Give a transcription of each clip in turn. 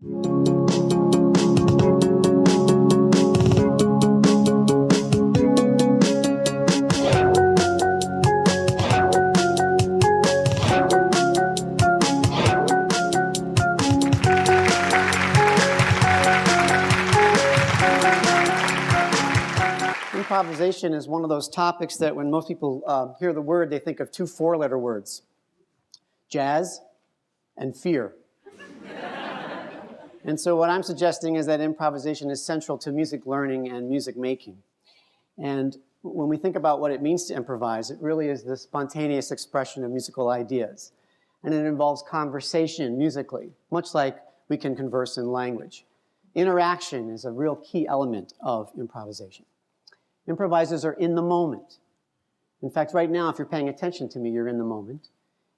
Improvisation is one of those topics that when most people hear the word, they think of two four-letter words: jazz and fear. And so what I'm suggesting is that improvisation is central to music learning and music making. And when we think about what it means to improvise, it really is the spontaneous expression of musical ideas. And it involves conversation musically, much like we can converse in language. Interaction is a real key element of improvisation. Improvisers are in the moment. In fact, right now, if you're paying attention to me, you're in the moment.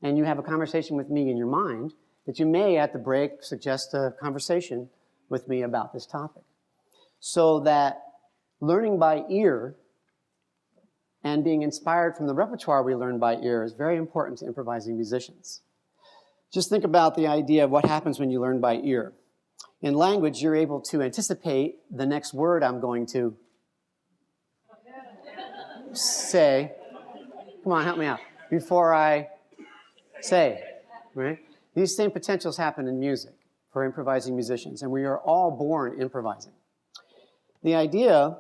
And you have a conversation with me in your mind that you may, at the break, suggest a conversation with me about this topic. So that learning by ear and being inspired from the repertoire we learn by ear is very important to improvising musicians. Just think about the idea of what happens when you learn by ear. In language, you're able to anticipate the next word I'm going to say. Come on, help me out. Before I say, right? These same potentials happen in music for improvising musicians, and we are all born improvising. The idea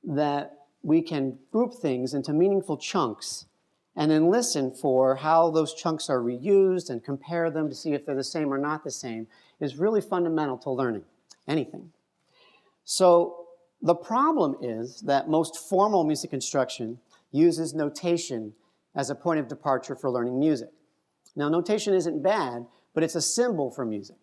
that we can group things into meaningful chunks and then listen for how those chunks are reused and compare them to see if they're the same or not the same is really fundamental to learning anything. So the problem is that most formal music instruction uses notation as a point of departure for learning music. Now, notation isn't bad, but it's a symbol for music.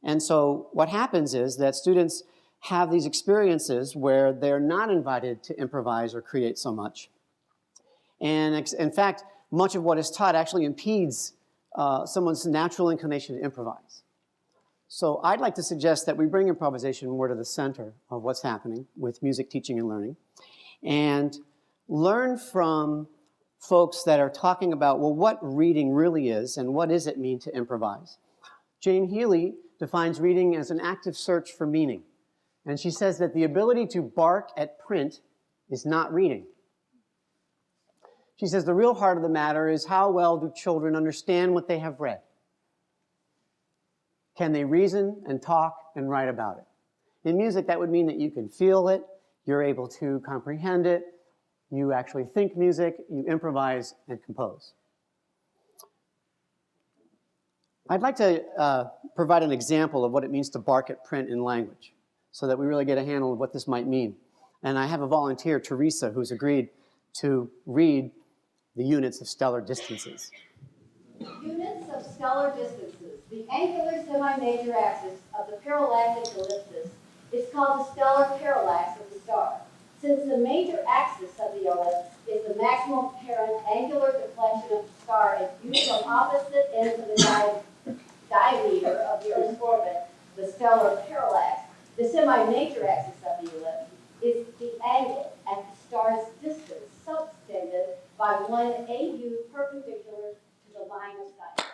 And so what happens is that students have these experiences where they're not invited to improvise or create so much. And in fact, much of what is taught actually impedes someone's natural inclination to improvise. So I'd like to suggest that we bring improvisation more to the center of what's happening with music teaching and learning, and learn from folks that are talking about, well, what reading really is and what does it mean to improvise. Jane Healy defines reading as an active search for meaning. And she says that the ability to bark at print is not reading. She says the real heart of the matter is how well do children understand what they have read? Can they reason and talk and write about it? In music, that would mean that you can feel it, you're able to comprehend it, you actually think music, you improvise and compose. I'd like to provide an example of what it means to bark at print in language so that we really get a handle of what this might mean. And I have a volunteer, Teresa, who's agreed to read the units of stellar distances. Units of stellar distances. The angular semi-major axis of the parallactic ellipsis is called the stellar parallax of the star. Since the major axis of the ellipse is the maximum apparent angular deflection of the star as viewed from opposite ends of the diameter of the Earth's orbit, the stellar parallax, the semi-major axis of the ellipse, is the angle at the star's distance subtended by 1 AU perpendicular to the line of sight.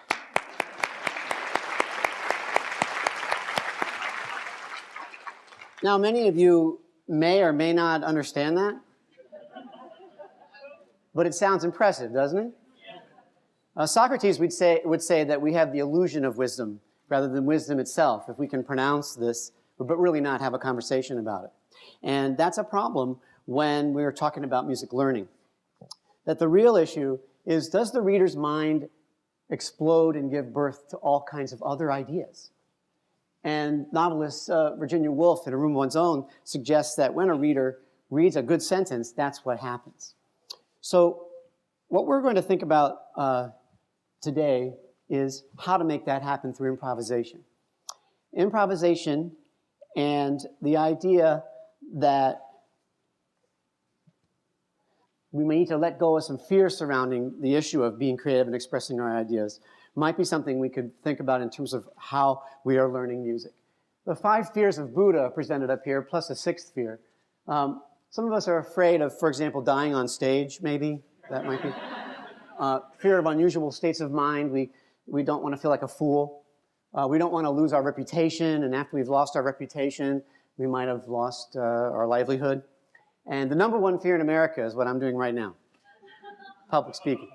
Now, many of you may or may not understand that, but it sounds impressive, doesn't it? Socrates would say that we have the illusion of wisdom rather than wisdom itself, if we can pronounce this, but really not have a conversation about it. And that's a problem when we're talking about music learning. That the real issue is, does the reader's mind explode and give birth to all kinds of other ideas? And novelist Virginia Woolf, in A Room of One's Own, suggests that when a reader reads a good sentence, that's what happens. So what we're going to think about today is how to make that happen through improvisation. Improvisation and the idea that we may need to let go of some fear surrounding the issue of being creative and expressing our ideas might be something we could think about in terms of how we are learning music. The 5 fears of Buddha presented up here, plus a 6th fear. Some of us are afraid of, for example, dying on stage, maybe. That might be. Fear of unusual states of mind. We don't want to feel like a fool. We don't want to lose our reputation, and after we've lost our reputation, we might have lost our livelihood. And the number one fear in America is what I'm doing right now, public speaking.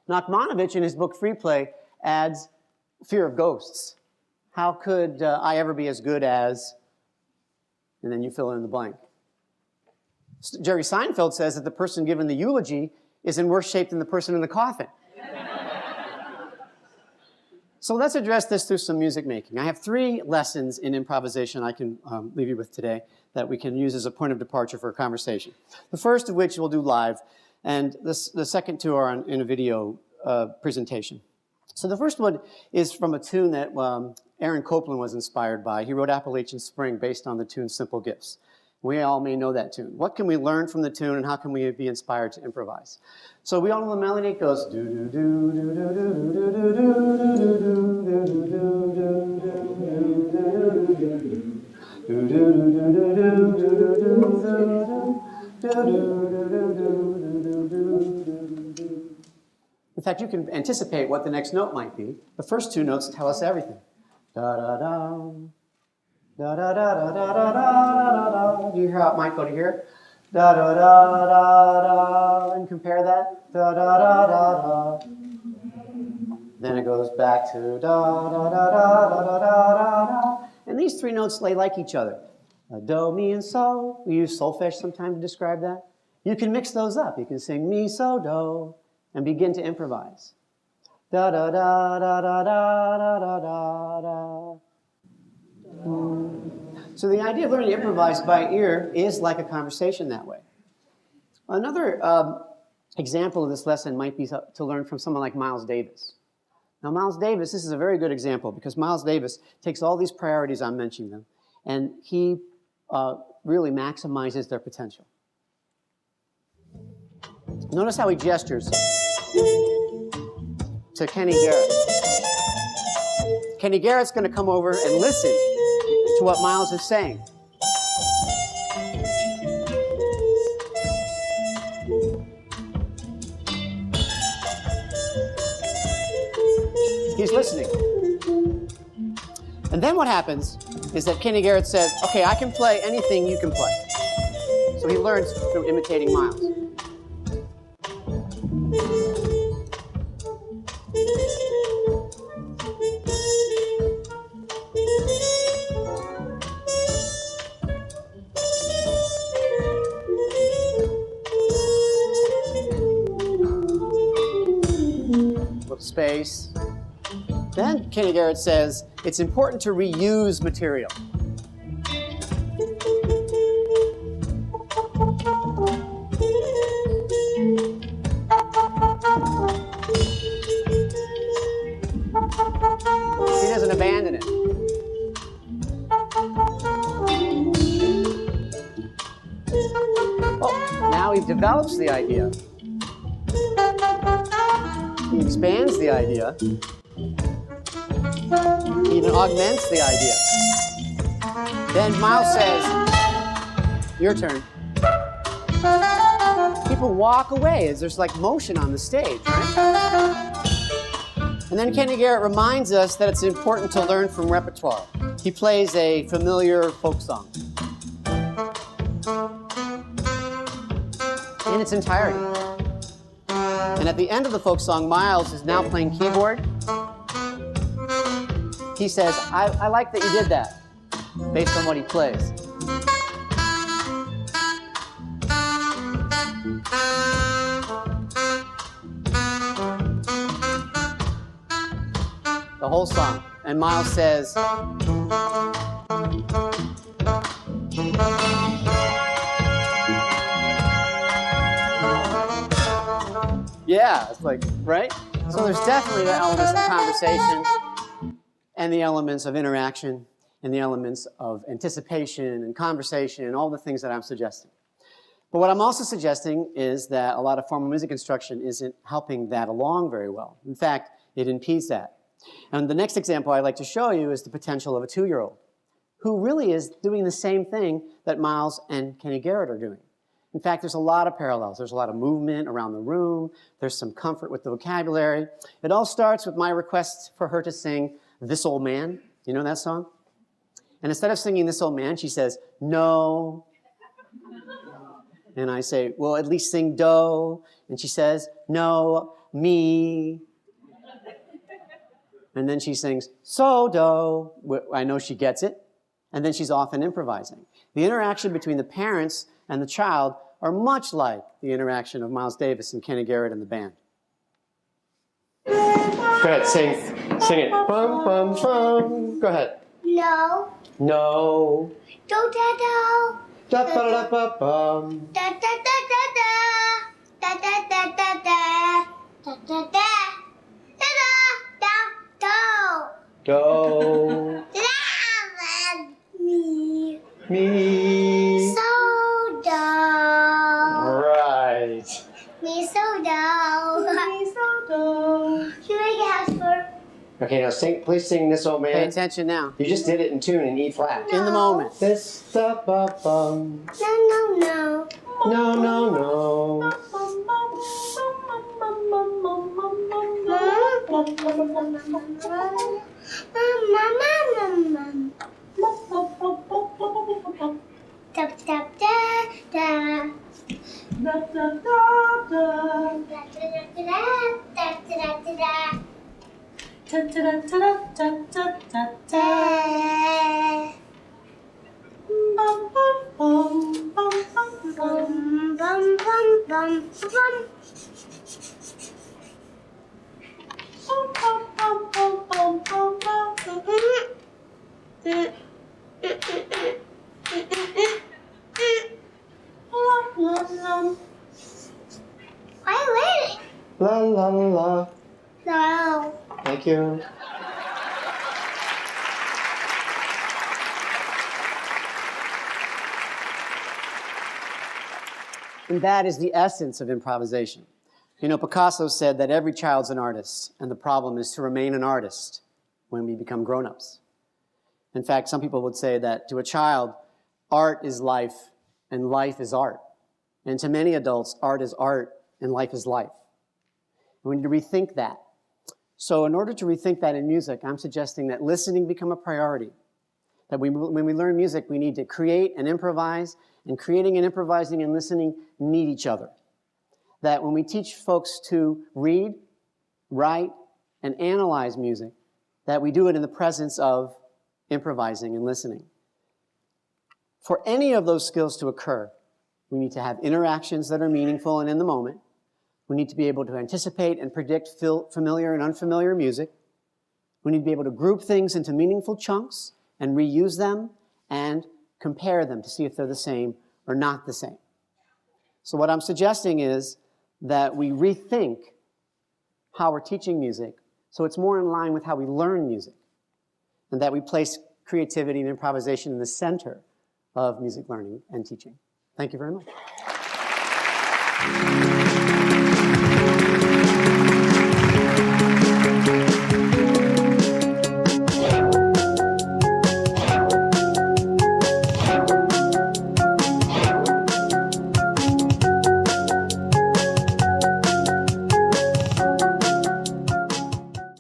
Nachmanovich, in his book Free Play, adds fear of ghosts. How could I ever be as good as, and then you fill in the blank. Jerry Seinfeld says that the person given the eulogy is in worse shape than the person in the coffin. So let's address this through some music making. I have 3 lessons in improvisation I can leave you with today that we can use as a point of departure for a conversation. The first of which we'll do live, and the second 2 are in a video presentation. So the first one is from a tune that Aaron Copland was inspired by. He wrote Appalachian Spring based on the tune Simple Gifts. We all may know that tune. What can we learn from the tune, and how can we be inspired to improvise? So we all know the melody. It goes do do do do do do do do. In fact, you can anticipate what the next note might be. The first 2 notes tell us everything. Da da da. Da da da da da da da da. Do you hear how it might go to here? Da da da da da. And compare that. Da da da da da. Then it goes back to da da da da da da da da. And these 3 notes lay like each other. Do, mi, and so. We use solfege sometimes to describe that. You can mix those up. You can sing mi, so, do, and begin to improvise. Da da da da da da da da da da. So the idea of learning to improvise by ear is like a conversation that way. Another example of this lesson might be to learn from someone like Miles Davis. Now Miles Davis, this is a very good example because Miles Davis takes all these priorities, I'm mentioning them, and he really maximizes their potential. Notice how he gestures to Kenny Garrett. Kenny Garrett's going to come over and listen to what Miles is saying. He's listening. And then what happens is that Kenny Garrett says, okay, I can play anything you can play. So he learns through imitating Miles. Space. Then Kenny Garrett says it's important to reuse material. He doesn't abandon it. Oh, now he develops the idea. He expands the idea. He even augments the idea. Then Miles says, your turn. People walk away as there's like motion on the stage, right? And then Kenny Garrett reminds us that it's important to learn from repertoire. He plays a familiar folk song in its entirety. And at the end of the folk song, Miles is now playing keyboard. He says, I like that you did that, based on what he plays. The whole song. And Miles says, yeah, it's like, right? So there's definitely the elements of conversation and the elements of interaction and the elements of anticipation and conversation and all the things that I'm suggesting. But what I'm also suggesting is that a lot of formal music instruction isn't helping that along very well. In fact, it impedes that. And the next example I'd like to show you is the potential of a 2-year-old who really is doing the same thing that Miles and Kenny Garrett are doing. In fact, there's a lot of parallels. There's a lot of movement around the room. There's some comfort with the vocabulary. It all starts with my request for her to sing This Old Man. You know that song? And instead of singing This Old Man, she says, no. And I say, well, at least sing do. And she says, no, me. And then she sings, so do. I know she gets it. And then she's off and improvising. The interaction between the parents and the child are much like the interaction of Miles Davis and Kenny Garrett and the band. Go ahead, sing it. Bum, bum, bum. Go ahead. No. No. Do da do. Da ba da ba bum. Da da da da da. Da da da da da. Da da da. Da da da do. Do. Me. Me. So do. Right. Me so do. Me so do. Should I get house for? Okay, now please sing This Old Man. Pay attention now. You just did it in tune in E flat. No. In the moment. This da ba bum. No, no, no. No, no, no. Tap tap da da. Da da da da. Da da da da da da. Da da da da da da da. Bum bum bum bum bum bum bum bum bum bum. Bum bum bum bum bum bum bum. Why are you waiting? La la la la. No. Thank you. And that is the essence of improvisation. You know, Picasso said that every child's an artist, and the problem is to remain an artist when we become grown-ups. In fact, some people would say that to a child, art is life, and life is art. And to many adults, art is art, and life is life. We need to rethink that. So in order to rethink that in music, I'm suggesting that listening become a priority. That when we learn music, we need to create and improvise, and creating and improvising and listening need each other. That when we teach folks to read, write, and analyze music, that we do it in the presence of improvising and listening. For any of those skills to occur, we need to have interactions that are meaningful and in the moment. We need to be able to anticipate and predict familiar and unfamiliar music. We need to be able to group things into meaningful chunks and reuse them and compare them to see if they're the same or not the same. So what I'm suggesting is that we rethink how we're teaching music so it's more in line with how we learn music, and that we place creativity and improvisation in the center of music learning and teaching. Thank you very much.